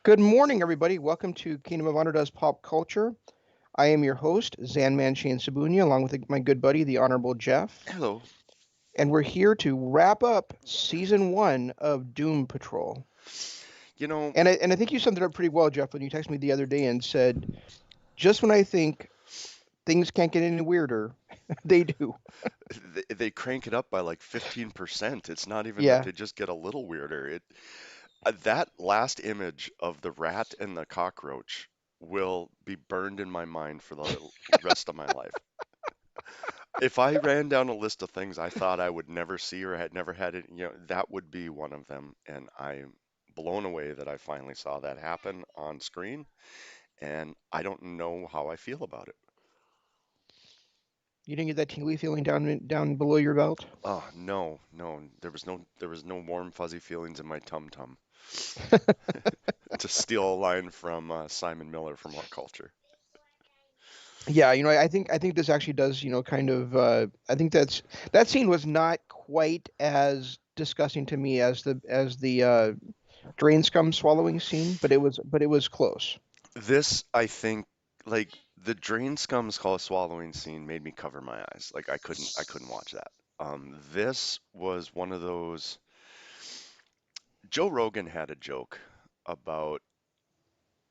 Good morning, everybody. Welcome to Kingdom of Honor Does Pop Culture. I am your host, Zanman Shane Sabunia, along with my good buddy, the Honorable Jeff. Hello. And we're here to wrap up season one of Doom Patrol. You know, And I think you summed it up pretty well, Jeff, when you texted me the other day and said, just when I think things can't get any weirder, they do. they crank it up by like 15%. It's not even that Yeah. they just get a little weirder. That last image of the rat and the cockroach will be burned in my mind for the rest of my life. If I ran down a list of things I thought I would never see or had never had it, that would be one of them. And I'm blown away that I finally saw that happen on screen, and I don't know how I feel about it. You didn't get that tingly feeling down below your belt? Oh, no, no, there was no warm fuzzy feelings in my tum tum. To steal a line from Simon Miller from What Culture. Yeah, I think this actually does, kind of I think that scene was not quite as disgusting to me as the drain scum swallowing scene, but it was close. This, I think, like the drain scum skull swallowing scene made me cover my eyes. Like I couldn't watch that. This was one of those. Joe Rogan had a joke about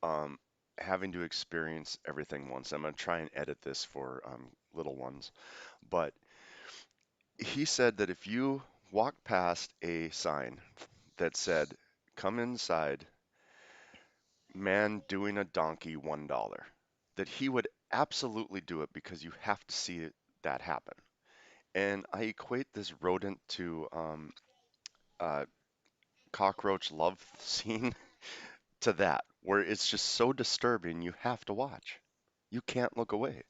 um, having to experience everything once. I'm gonna try and edit this for little ones, but he said that if you walked past a sign that said, "Come inside, man doing a donkey $1," that he would absolutely do it because you have to see that happen. And I equate this rodent to uh, cockroach love scene to that, where it's just so disturbing you have to watch. You can't look away.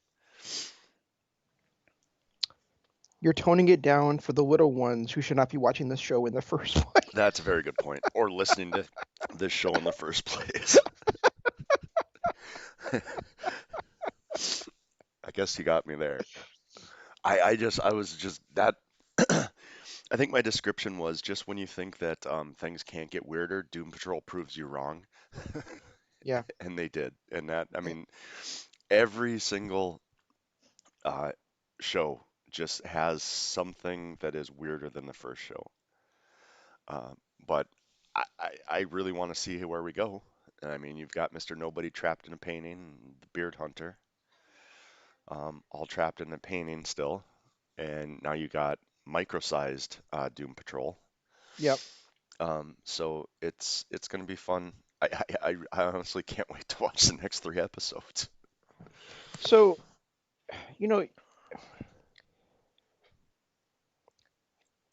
You're toning it down for the little ones who should not be watching this show in the first place. That's a very good point. Or listening to this show in the first place. I guess you got me there. I was just that. I think my description was just when you think that things can't get weirder, Doom Patrol proves you wrong, Yeah. and they did. And that, I mean, every single uh, show just has something that is weirder than the first show. Uh, but I really want to see where we go. I mean, you've got Mr. Nobody trapped in a painting, the Beard Hunter, all trapped in a painting still, and now you got micro-sized Doom Patrol. Yep. So it's going to be fun. I honestly can't wait to watch the next three episodes. So, you know,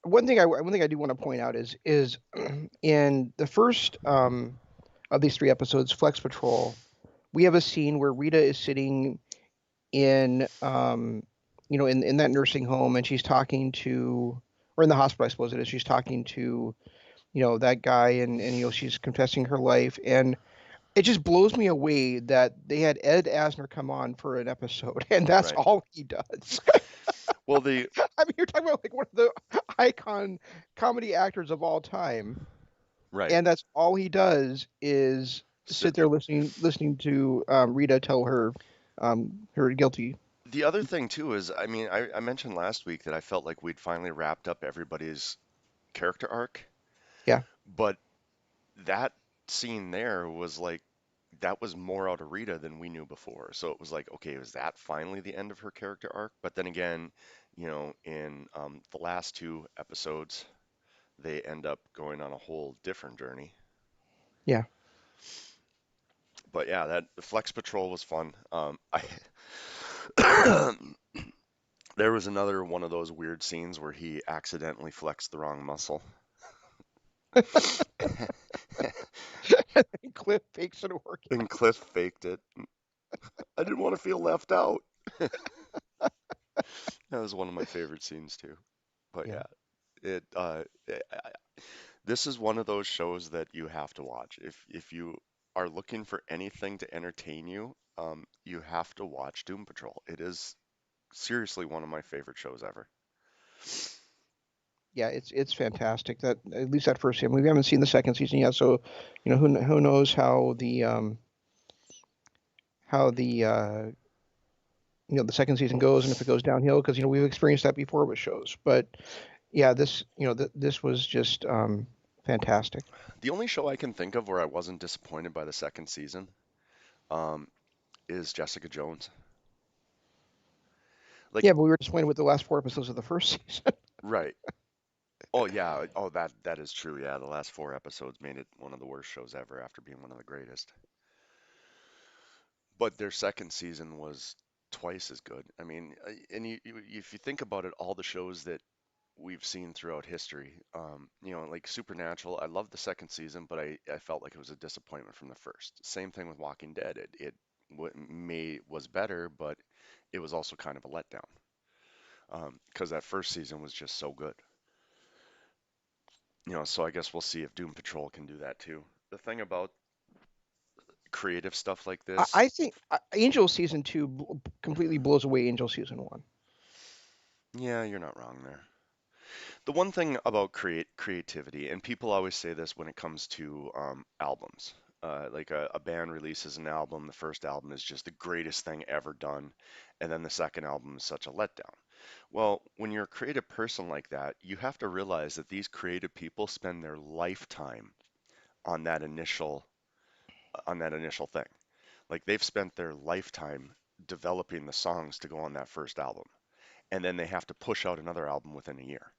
one thing I do want to point out is in the first of these three episodes, Flex Patrol, we have a scene where Rita is sitting in in that nursing home, and she's talking to, or in the hospital, I suppose it is, she's talking to, that guy, and she's confessing her life, and it just blows me away that they had Ed Asner come on for an episode and that's Right. all he does. Well, the I mean, you're talking about like one of the icon comedy actors of all time, right. and that's all he does is So sit there listening to Rita tell her guilty. the other thing too is, I mean, I mentioned last week that I felt like we'd finally wrapped up everybody's character arc, Yeah. but that scene there was like that was more out of Rita than we knew before. So it was like, okay, was that finally the end of her character arc? But then again, in the last two episodes, they end up going on a whole different journey. Yeah. But yeah, that Flex Patrol was fun. There was another one of those weird scenes where he accidentally flexed the wrong muscle. Cliff fakes an And orgasm. Cliff faked it. I didn't want to feel left out. That was one of my favorite scenes too. But Yeah. yeah, it this is one of those shows that you have to watch. If you are looking for anything to entertain you, you have to watch Doom Patrol. It is seriously one of my favorite shows ever. yeah, it's fantastic. That at least that first season. We haven't seen the second season yet, so who knows how the second season goes and if it goes downhill because we've experienced that before with shows. But yeah, this this was just fantastic. The only show I can think of where I wasn't disappointed by the second season um, is Jessica Jones. Like, Yeah, but we were disappointed with the last four episodes of the first season. right. Oh yeah. Oh, that is true. Yeah, the last four episodes made it one of the worst shows ever after being one of the greatest. But their second season was twice as good. I mean, and if you think about it, all the shows that we've seen throughout history, like Supernatural, I loved the second season, but I felt like it was a disappointment from the first. Same thing with Walking Dead. Was better, but it was also kind of a letdown because that first season was just so good. So I guess we'll see if Doom Patrol can do that too. The thing about creative stuff like this, I think Angel season two completely blows away Angel season one. yeah, you're not wrong there. The one thing about creativity, and people always say this when it comes to albums, like a band releases an album, the first album is just the greatest thing ever done, and then the second album is such a letdown. Well, when you're a creative person like that, you have to realize that these creative people spend their lifetime on that initial thing. Like they've spent their lifetime developing the songs to go on that first album, and then they have to push out another album within a year.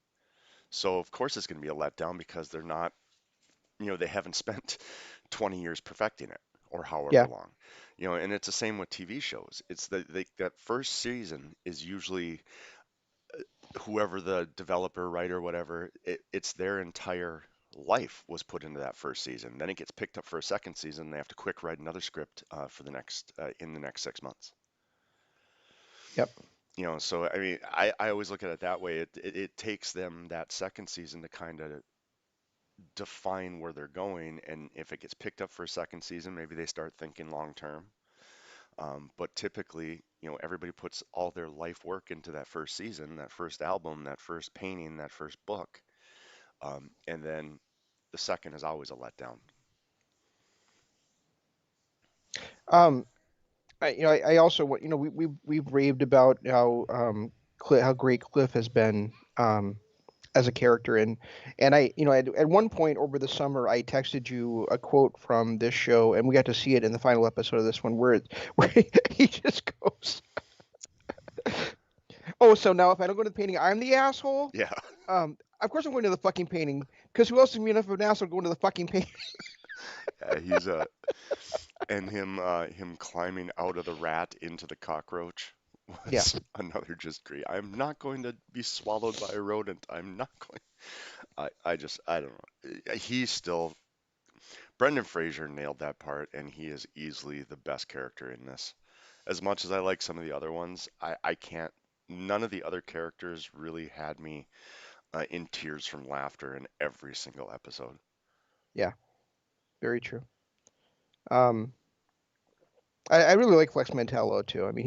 So of course it's going to be a letdown because they haven't spent 20 years perfecting it or however Yeah, long. And it's the same with TV shows. It's that first season is usually whoever the developer, writer, whatever, it's their entire life was put into that first season. Then it gets picked up for a second season. They have to quick write another script for the next in the next 6 months. yep. So I mean, I always look at it that way. It takes them that second season to kind of define where they're going, and if it gets picked up for a second season, maybe they start thinking long term. But typically, everybody puts all their life work into that first season, that first album, that first painting, that first book, and then the second is always a letdown. Um, I also want we've raved about how great Cliff has been as a character and I at one point over the summer I texted you a quote from this show and we got to see it in the final episode of this one where he just goes, oh, so now if I don't go to the painting I'm the asshole. Yeah, Of course I'm going to the fucking painting because who else is me enough of an asshole going to the fucking painting? yeah, he's and him climbing out of the rat into the cockroach Yeah, was another just great. I'm not going to be swallowed by a rodent. I'm not going. I don't know. He's still Brendan Fraser nailed that part, and he is easily the best character in this. As much as I like some of the other ones, I can't. None of the other characters really had me in tears from laughter in every single episode. yeah, very true. um I really like Flex Mentallo too. I mean,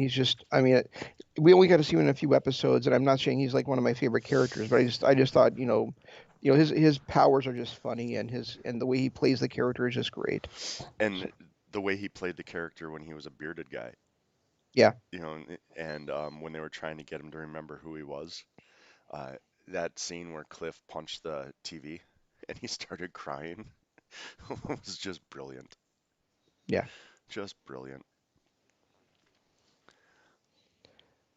we only got to see him in a few episodes, and I'm not saying he's like one of my favorite characters, but I just thought, his powers are just funny, and the way he plays the character is just great. So, And the way he played the character when he was a bearded guy, yeah, and when they were trying to get him to remember who he was, uh, that scene where Cliff punched the TV and he started crying was just brilliant. yeah. Just brilliant.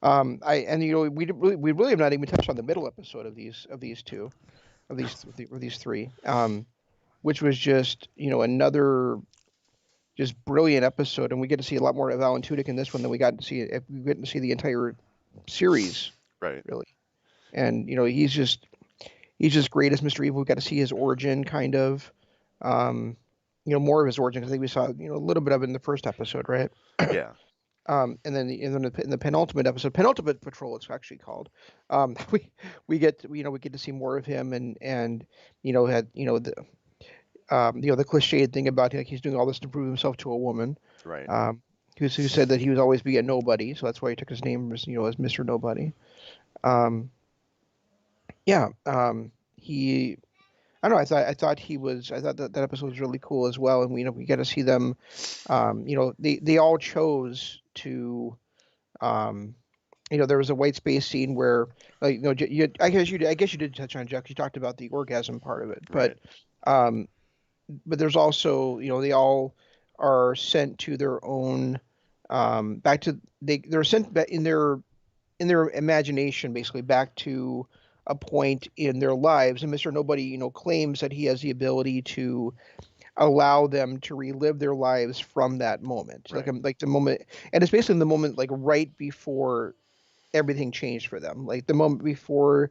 I and we really have not even touched on the middle episode of these two of these three, which was just another just brilliant episode, and we get to see a lot more of Alan Tudyk in this one than we got to see if we get to see the entire series Right. really. And he's just great as Mr. Evil. We got to see his origin, kind of, um, more of his origin. 'Cause I think we saw a little bit of it in the first episode, right? Yeah. In the penultimate episode, penultimate patrol, it's actually called. We get to see more of him, and had the cliched thing about like he's doing all this to prove himself to a woman, Right. um, who said that he was always be a nobody, so that's why he took his name as as Mr. Nobody. Um, yeah. he I don't know. I thought that episode was really cool as well, and we get to see them. They all chose to. Um, there was a white space scene where, I guess you did touch on Jeff. You talked about the orgasm part of it, Right, um, but there's also, they all are sent to their own, back to they're sent back in their imagination, basically back to a point in their lives. And Mr. Nobody, claims that he has the ability to allow them to relive their lives from that moment, right, like the moment, and it's basically the moment like right before everything changed for them, like the moment before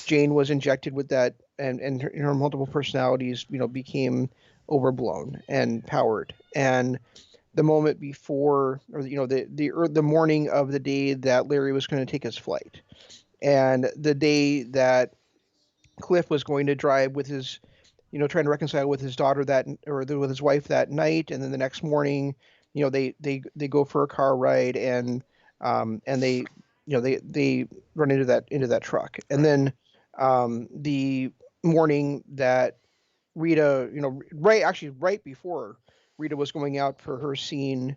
Jane was injected with that, and her multiple personalities, became overblown and powered, and the moment before, or the morning of the day that Larry was going to take his flight, and the day that Cliff was going to drive with his, trying to reconcile with his daughter with his wife that night, and then the next morning, they go for a car ride, and they run into that truck, and right. then the morning that Rita, right before Rita was going out for her scene,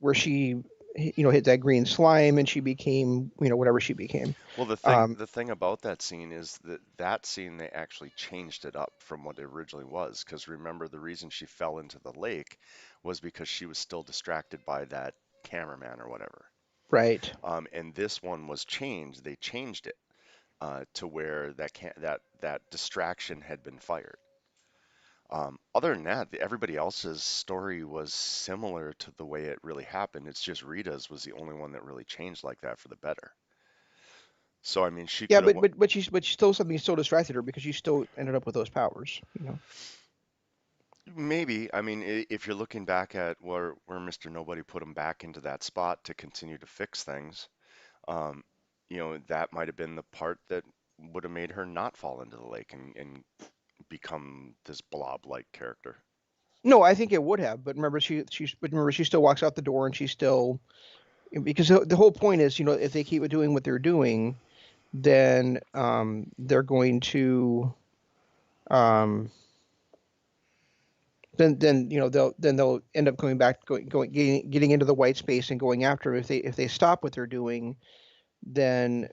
where she, hit that green slime and she became, whatever she became. Well, Um, the thing about that scene is that that scene they actually changed it up from what it originally was. Because remember, the reason she fell into the lake was because she was still distracted by that cameraman or whatever. right. And this one was changed. They changed it to where that distraction had been fired. Other than that, everybody else's story was similar to the way it really happened. It's just Rita's was the only one that really changed like that for the better. So I mean, she Yeah, could have went. but she still something still distracted her because she still ended up with those powers. Maybe. I mean, if you're looking back at where Mr. Nobody put him back into that spot to continue to fix things, um, that might have been the part that would have made her not fall into the lake and become this blob-like character. No, I think it would have, but remember she still walks out the door and she's still, because the whole point is, if they keep doing what they're doing, then they're going to, um then they'll end up going back, getting into the white space and going after him. If they stop what they're doing, then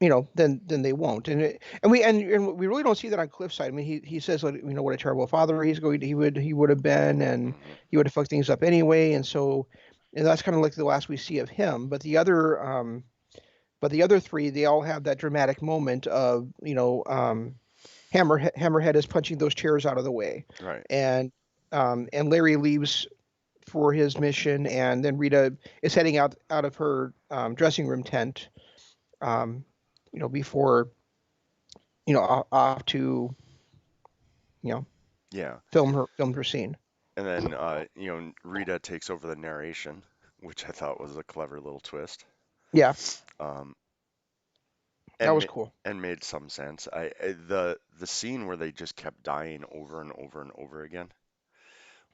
then they won't. And we really don't see that on Cliff's side. I mean, he says, like, what a terrible father he would have been, and Hmm. he would have fucked things up anyway. And that's kind of like the last we see of him. But the other three, they all have that dramatic moment of, Hammerhead is punching those chairs out of the way, Right. and Larry leaves for his mission, and then Rita is heading out of her dressing room tent, um, before, off to, you know Yeah. film her scene. And then, Rita takes over the narration, which I thought was a clever little twist. Yeah, Um, that and was cool. and made some sense. The scene where they just kept dying over and over and over again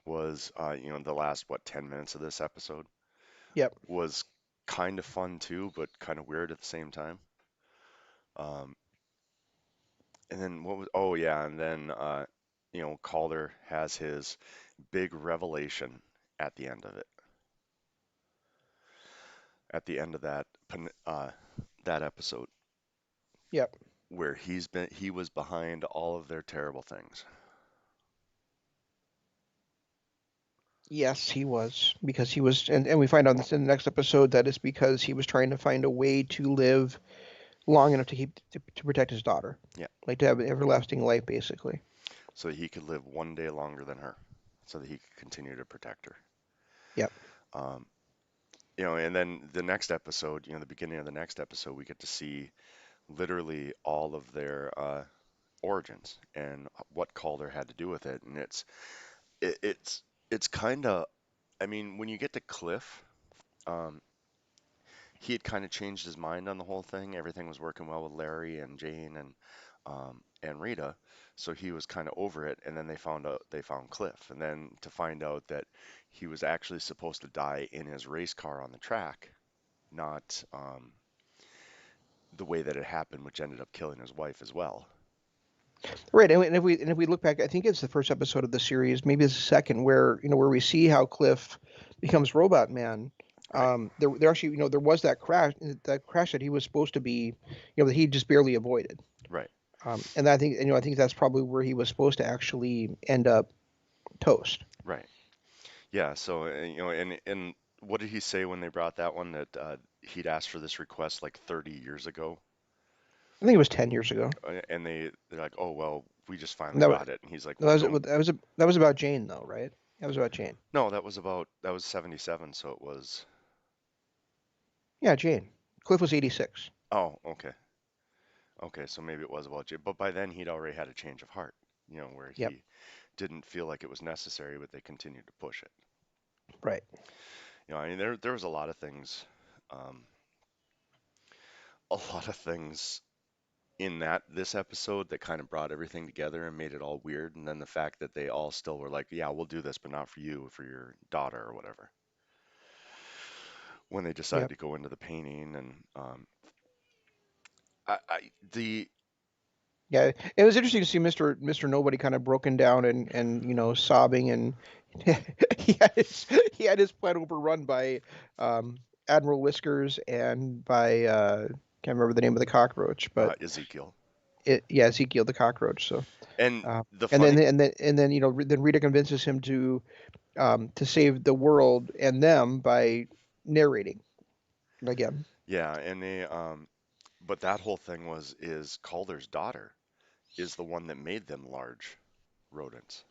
was, the last, what, 10 minutes of this episode Yep. was kind of fun too, but kind of weird at the same time. Um, and then oh yeah, and then, Calder has his big revelation at the end of it, at the end of that episode, Yep. where he was behind all of their terrible things. Yes, he was, because he was, and we find out this in the next episode that it's because he was trying to find a way to live long enough to protect his daughter, Yeah, like to have an everlasting life, basically. so he could live one day longer than her, so that he could continue to protect her. Yep. Um, and then the next episode, the beginning of the next episode, we get to see literally all of their origins and what Calder had to do with it. And it, it's it's kind of, I mean, when you get to Cliff, um, he had kind of changed his mind on the whole thing. Everything was working well with Larry and Jane and Rita, so he was kind of over it. And then they found Cliff, and then to find out that he was actually supposed to die in his race car on the track, not the way that it happened, which ended up killing his wife as well. Right, and if we look back, I think it's the first episode of the series, maybe it's the second, where where we see how Cliff becomes Robot Man. Right, There actually there was that crash that he was supposed to be, that he just barely avoided. right, And I think I think that's probably where he was supposed to actually end up toast. right. Yeah. So and what did he say when they brought that one that he'd asked for this request like 30 years ago, I think it was 10 years ago. and they're like, oh well, we just finally And that was got it, and he's like, that well, was don't. that was about Jane though, right? That was about Jane. No, that was 77, so it was. Yeah, Jane. Cliff was 86. Oh, okay. Okay, so maybe it was about Jay, but by then he'd already had a change of heart, where Yep. he didn't feel like it was necessary, but they continued to push it. Right. I mean, there was um, a lot of things in this episode that kind of brought everything together and made it all weird. And then the fact that they all still were like, yeah, we'll do this, but not for you, for your daughter or whatever. When they decided Yep. to go into the painting and the Yeah, it was interesting to see Mr. Nobody kind of broken down and sobbing, and he had his he had his plan overrun by um, Admiral Whiskers and by can't remember the name of the cockroach, but Ezekiel. Ezekiel the cockroach. So And the and then funny, then Rita convinces him to save the world and them by narrating again. yeah, and but that whole thing is Calder's daughter is the one that made them large rodents.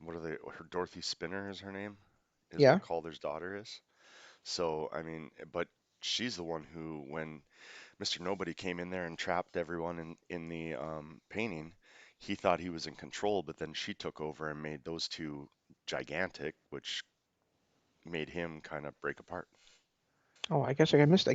What are they? Dorothy Spinner is her name, is Yeah. what Calder's daughter is. So, I mean, but she's the one who, when Mr. Nobody came in there and trapped everyone in the painting, he thought he was in control, but then she took over and made those two gigantic, which made him kind of break apart. Oh, I guess I missed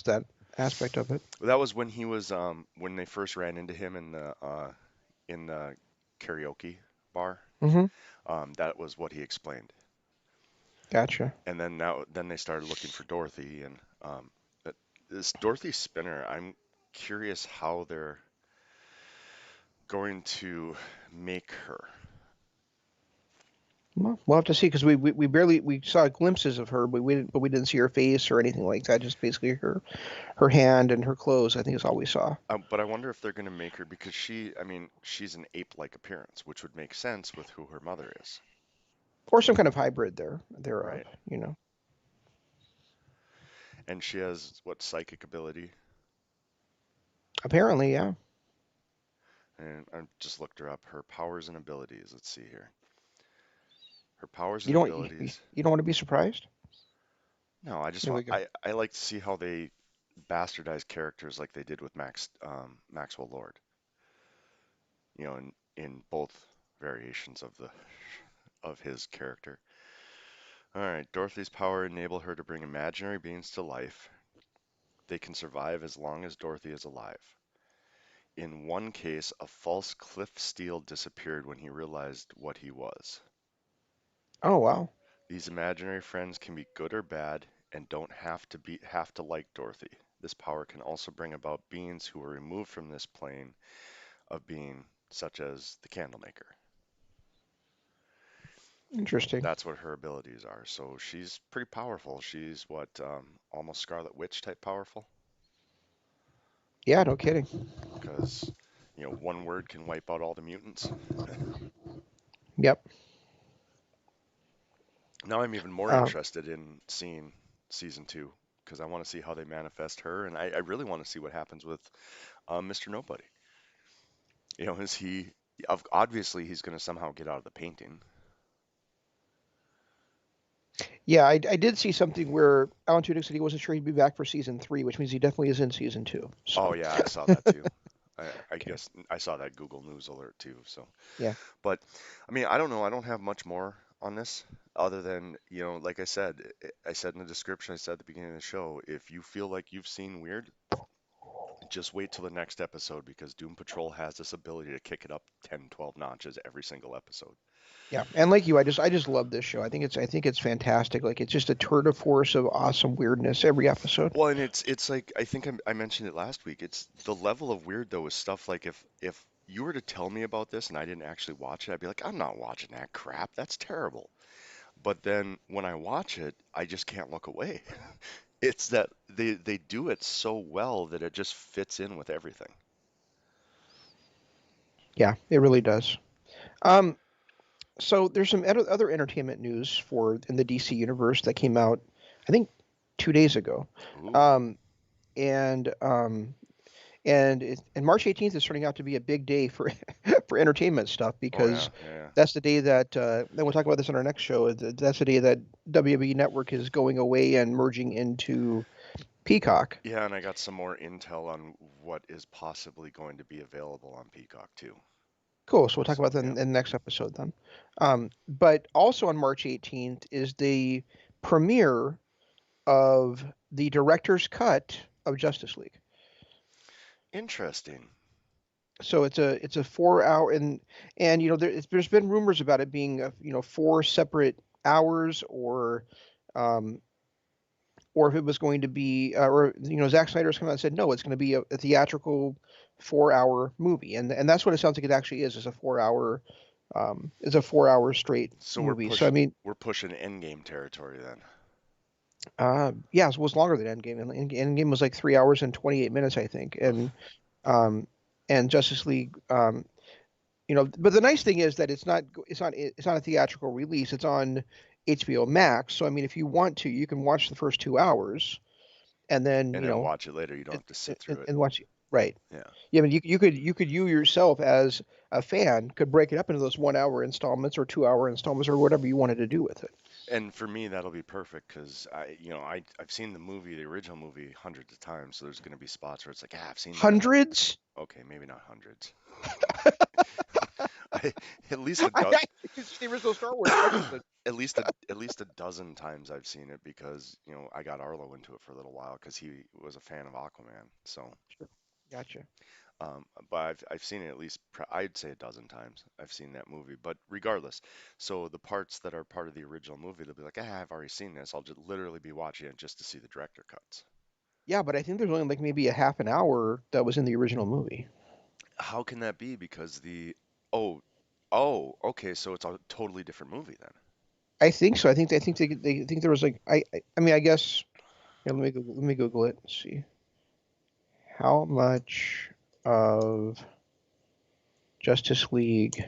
that aspect of it. That was when he was when they first ran into him in the karaoke bar. Mm-hmm. That was what he explained. Gotcha. And then they started looking for Dorothy, and but this Dorothy Spinner, I'm curious how they're going to make her. Well, we'll have to see because we barely we saw glimpses of her, but we didn't see her face or anything like that. Just basically her hand and her clothes. I think is all we saw, But I wonder if they're going to make her because I mean, she's an ape-like appearance, which would make sense with who her mother is, or some kind of hybrid thereof. right? You know. And she has what psychic ability? Apparently, yeah. And I just looked her up. Her powers and abilities. Let's see here. Her powers You and don't abilities. you don't want to be surprised. No, I just Here we want go. I like to see how they bastardize characters like they did with Maxwell Lord. In both variations of his character. All right, Dorothy's power enable her to bring imaginary beings to life. They can survive as long as Dorothy is alive. In one case, a false Cliff Steele disappeared when he realized what he was. Oh wow, These imaginary friends can be good or bad and don't have to like Dorothy. This power can also bring about beings who are removed from this plane of being, such as the Candlemaker. interesting. That's what her abilities are. So she's pretty powerful. She's what, almost Scarlet Witch type powerful? Yeah, no kidding. Because, one word can wipe out all the mutants. Yep. Now I'm even more Um, interested in seeing season two because I want to see how they manifest her, and I really want to see what happens with Mr. Nobody. Is he obviously he's going to somehow get out of the painting. yeah, I did see something where Alan Tudyk said he wasn't sure he'd be back for season three, which means he definitely is in season two. Oh So yeah, I saw that too. I okay, guess I saw that Google News alert too. So, yeah. but I mean, I don't know. I don't have much more on this other than, like I said, I said in the description, I said at the beginning of the show, if you feel like you've seen weird, just wait till the next episode because Doom Patrol has this ability to kick it up 10, 12 notches every single episode. Yeah, and like you, I just love this show. I think it's fantastic. Like it's just a tour de force of awesome weirdness every episode. Well, and it's like I think I mentioned it last week. It's the level of weird though is stuff like if you were to tell me about this and I didn't actually watch it, I'd be like, I'm not watching that crap. That's terrible. But then when I watch it, I just can't look away. It's that they do it so well that it just fits in with everything. Yeah, it really does. Um, so there's some other entertainment news for in the DC universe that came out, I think, 2 days ago. Ooh. Um, and and March 18th is turning out to be a big day for for entertainment stuff Oh yeah, because yeah, yeah. that's the day that then we'll talk about this on our next show. That's the day that WWE Network is going away and merging into Peacock. Yeah, and I got some more intel on what is possibly going to be available on Peacock too. Cool. So we'll talk about So that yeah. in the next episode then. But also on March 18th is the premiere of the director's cut of Justice League. Interesting. So it's a 4 hour and there's been rumors about it being four separate hours um, or if it was going to be or Zack Snyder's come out and said no, it's going to be a theatrical 4 hour movie, and that's what it sounds like it actually is a 4 hour is a 4 hour straight So movie. So I mean, we're pushing endgame territory then. yeah, it was longer than Endgame. And Endgame was like 3 hours and 28 minutes, I think, um, and Justice League. But the nice thing is that it's not a theatrical release. It's on HBO Max. So I mean, if you want to, you can watch the first 2 hours and then And then watch it later. You don't and, have to sit through it. and watch it. Right. Yeah. Yeah, I mean, you yourself as a fan could break it up into those 1 hour installments or 2 hour installments or whatever you wanted to do with it. And for me, that'll be perfect because I've seen the movie, the original movie, hundreds of times. So there's going to be spots where it's like, I've seen that. Hundreds. Okay, maybe not hundreds. I, at least a do, I it's the original Star Wars. Understood. at least a dozen times I've seen it because I got Arlo into it for a little while because he was a fan of Aquaman. So, Sure. Gotcha. but I've seen it at least I'd say a dozen times. I've seen that movie. But regardless, so the parts that are part of the original movie, they'll be like, I've already seen this. I'll just literally be watching it just to see the director cuts. Yeah, but I think there's only like maybe a half an hour that was in the original movie. How can that be? Because oh oh okay, so it's a totally different movie then. I think so. I think they think there was like I mean I guess here, let me Google it. Let's see how much of Justice League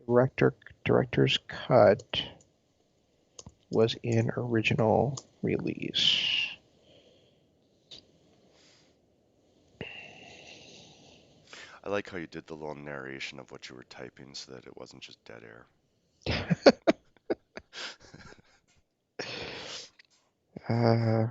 director's cut was in original release. I like how you did the little narration of what you were typing so that it wasn't just dead air. uh,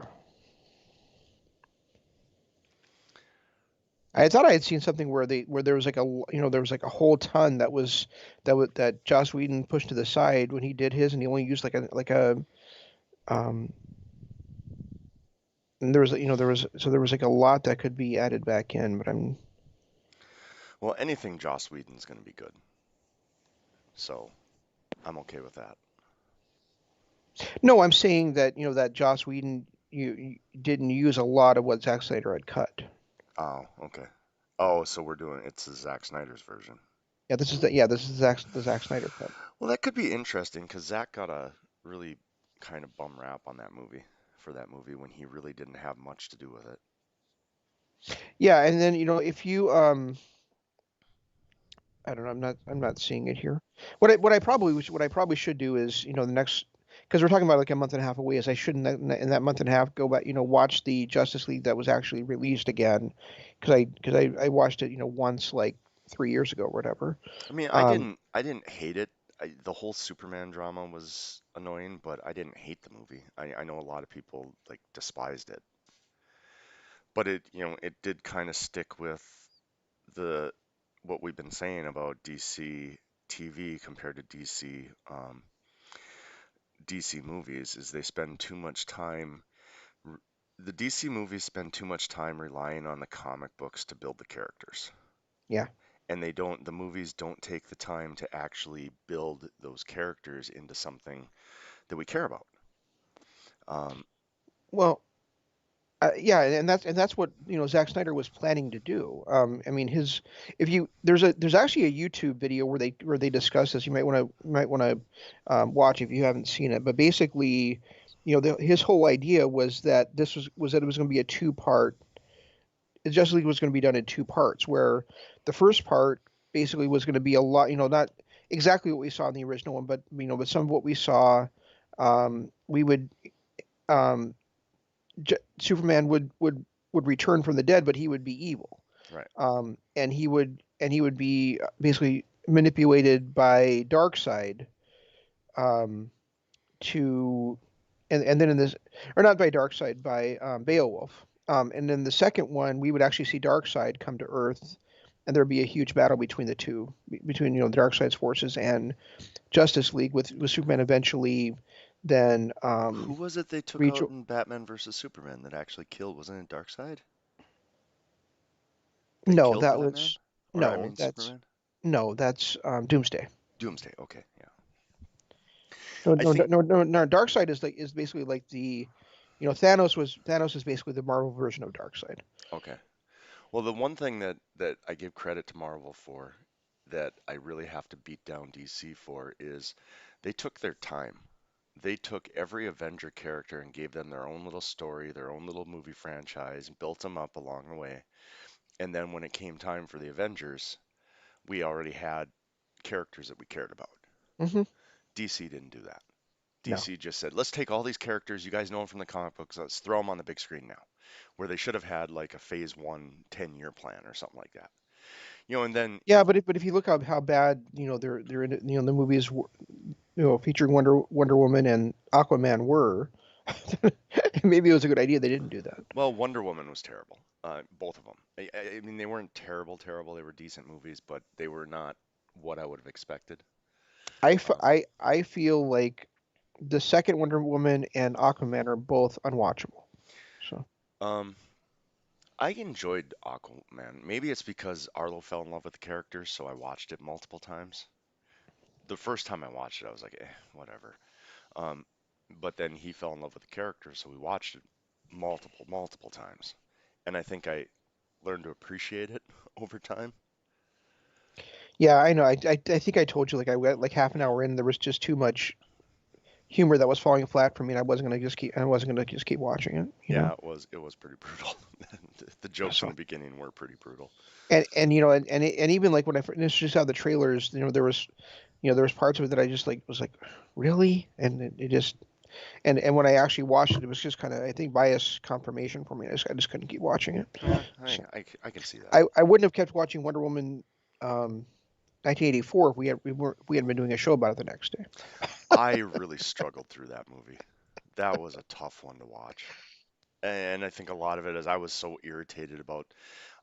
I thought I had seen something where there was like there was like a whole ton that Joss Whedon pushed to the side when he did his, and he only used like a um and there was like a lot that could be added back in, but I'm Well, anything Joss Whedon's going to be good, so I'm okay with that. no, I'm saying that that Joss Whedon you didn't use a lot of what Zack Snyder had cut. Oh, okay. Oh, so we're doing it's the Zack Snyder's version. This is the Zack Snyder cut. Well, that could be interesting because Zack got a really kind of bum rap on that movie for that movie when he really didn't have much to do with it. Yeah, and then if you I don't know. I'm not seeing it here. What I probably should do is the next because we're talking about like a month and a half away. Is I should in that month and a half go back watch the Justice League that was actually released again because I watched it once like 3 years ago or whatever. I mean, Um, I didn't hate it. The whole Superman drama was annoying, but I didn't hate the movie. I know a lot of people like despised it, but it did kind of stick with the what we've been saying about DC TV compared to DC movies is they spend too much time the DC movies spend too much time relying on the comic books to build the characters. Yeah. And the movies don't take the time to actually build those characters into something that we care about. Um, Well, yeah, and that's what Zack Snyder was planning to do. I mean, his if you there's actually a YouTube video where they discuss this. You might want to watch if you haven't seen it. But basically, his whole idea was that this was that it was going to be a two-part. Justice League was going to be done in two parts, where the first part basically was going to be a lot, not exactly what we saw in the original one, but some of what we saw, we would um, Superman would return from the dead, but he would be evil, right. and he would be basically manipulated by Darkseid, um, to, and then in this, or not by Darkseid, by Beowulf. And then the second one, we would actually see Darkseid come to Earth, and there'd be a huge battle between the two, between the Darkseid's forces and Justice League, with Superman eventually then Who was it they took reach. out in Batman versus Superman that actually killed? Wasn't it Darkseid that No, killed that Batman? was Or I no, mean that's Superman? no, that's Doomsday. Doomsday. Okay, yeah. No, I no, think no, no, no. Darkseid is basically like Thanos is basically the Marvel version of Darkseid. okay. Well, the one thing that I give credit to Marvel for that I really have to beat down DC for is they took their time. They took every Avenger character and gave them their own little story, their own little movie franchise, built them up along the way. And then when it came time for the Avengers, we already had characters that we cared about. Hmm. DC didn't do that. No. DC just said, let's take all these characters, you guys know them from the comic books, let's throw them on the big screen now. Where they should have had like a phase one 10-year plan or something like that. And then, Yeah, but if you look how bad they're in the movies featuring Wonder Woman and Aquaman were, maybe it was a good idea they didn't do that. well, Wonder Woman was terrible. Both of them. I mean, they weren't terrible, terrible. They were decent movies, but they were not what I would have expected. Um, I feel like the second Wonder Woman and Aquaman are both unwatchable. So um, I enjoyed Aquaman. Maybe it's because Arlo fell in love with the character, so I watched it multiple times. The first time I watched it, I was like, whatever. Um, but then he fell in love with the character, so we watched it multiple, multiple times. And I think I learned to appreciate it over time. yeah, I know. I think I told you, like, I went like half an hour in, there was just too much humor that was falling flat for me, and I wasn't gonna just keep watching it, Yeah, it was pretty brutal. The jokes in So the beginning were pretty brutal. and even like when I initially saw the trailers, there was parts of it that I just like was like, really, and it just and when I actually watched it, it was just kind of, I think, bias confirmation for me. I just couldn't keep watching it. Yeah, So I can see that. I wouldn't have kept watching Wonder Woman, 1984, if we hadn't been doing a show about it the next day. I really struggled through that movie. That was a tough one to watch. And I think a lot of it is I was so irritated about,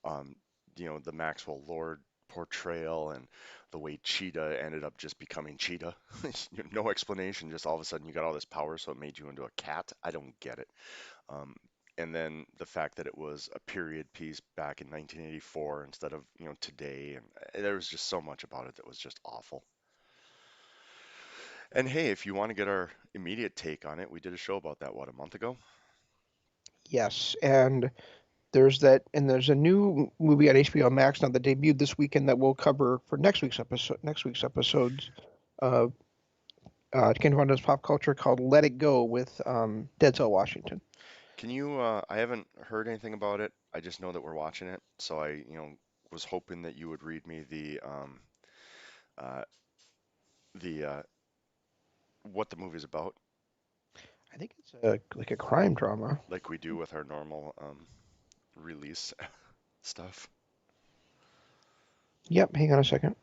um, the Maxwell Lord portrayal and the way Cheetah ended up just becoming Cheetah. No explanation, just all of a sudden you got all this power, so it made you into a cat. I don't get it. Um, and then the fact that it was a period piece back in 1984 instead of, today, and there was just so much about it that was just awful. And hey, if you want to get our immediate take on it, we did a show about that, what, a month ago? Yes, and there's a new movie on HBO Max now that debuted this weekend that we'll cover for next week's episodes. Uh, Ken Fonda's pop culture, called Let It Go, with Denzel Washington. Can you, I haven't heard anything about it. I just know that we're watching it. So I, was hoping that you would read me uh, the what the movie's about, I think it's like a crime drama. like we do with our normal release stuff. Yep, hang on a second.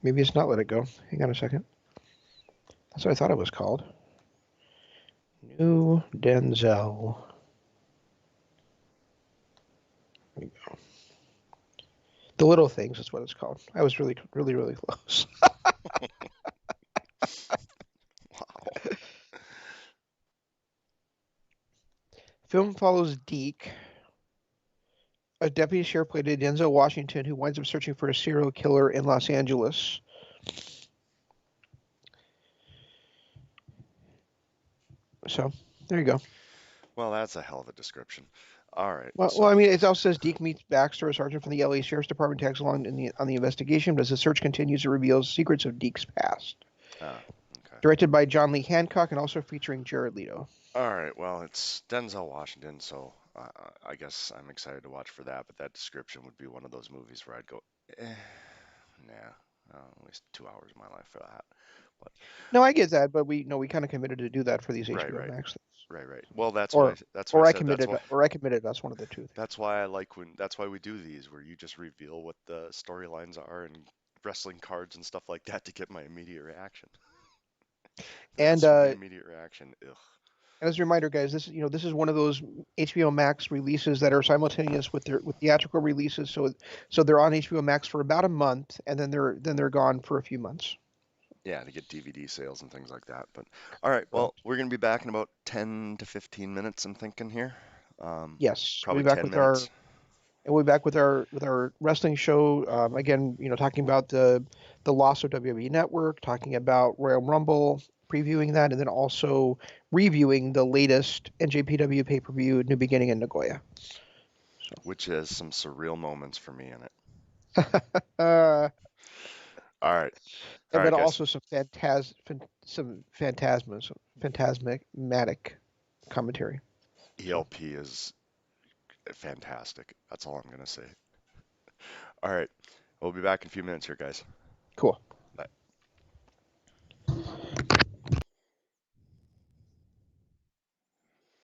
Maybe it's not Let It Go. Hang on a second. That's what I thought it was called. New Denzel. The Little Things is what it's called. I was really, really, really close. Wow. Film follows Deke, a deputy sheriff played by Denzel Washington, who winds up searching for a serial killer in Los Angeles. So there you go. Well, that's a hell of a description. All right, Well, I so mean, it also says Deke meets Baxter, a sergeant from the LA Sheriff's Department, tags along on the investigation, but as the search continues, it reveals secrets of Deke's past. ah, okay. Directed by John Lee Hancock and also featuring Jared Leto. All right, well, it's Denzel Washington, so I guess I'm excited to watch for that. But that description would be one of those movies where I'd go, nah, I'll waste 2 hours of my life for that. But No, I get that, but we kind of committed to do that for these right, HBO right, Max things, right, right. Well, or that's why I or I said that's committed why or I committed. That's one of the two things. that's why I like when that's why we do these where you just reveal what the storylines are and wrestling cards and stuff like that to get my immediate reaction. And That's for the immediate reaction. Ugh. as a reminder, guys, this is one of those HBO Max releases that are simultaneous with theatrical releases. So they're on HBO Max for about a month, and then they're gone for a few months. Yeah, to get DVD sales and things like that. But all right, well, Correct. we're gonna be back in about 10 to 15 minutes, I'm thinking here. Yes, we'll Probably be back 10 with our minutes. and we'll be back with our wrestling show again. Talking about the loss of WWE Network, talking about Royal Rumble, previewing that, and then also reviewing the latest NJPW pay per view, New Beginning in Nagoya. So, Which has some surreal moments for me in it. uh, All right. All and right, then guys. also some phantasmas, phantasmatic commentary. So ELP is fantastic. That's all I'm gonna say. All right. We'll be back in a few minutes here, guys. cool.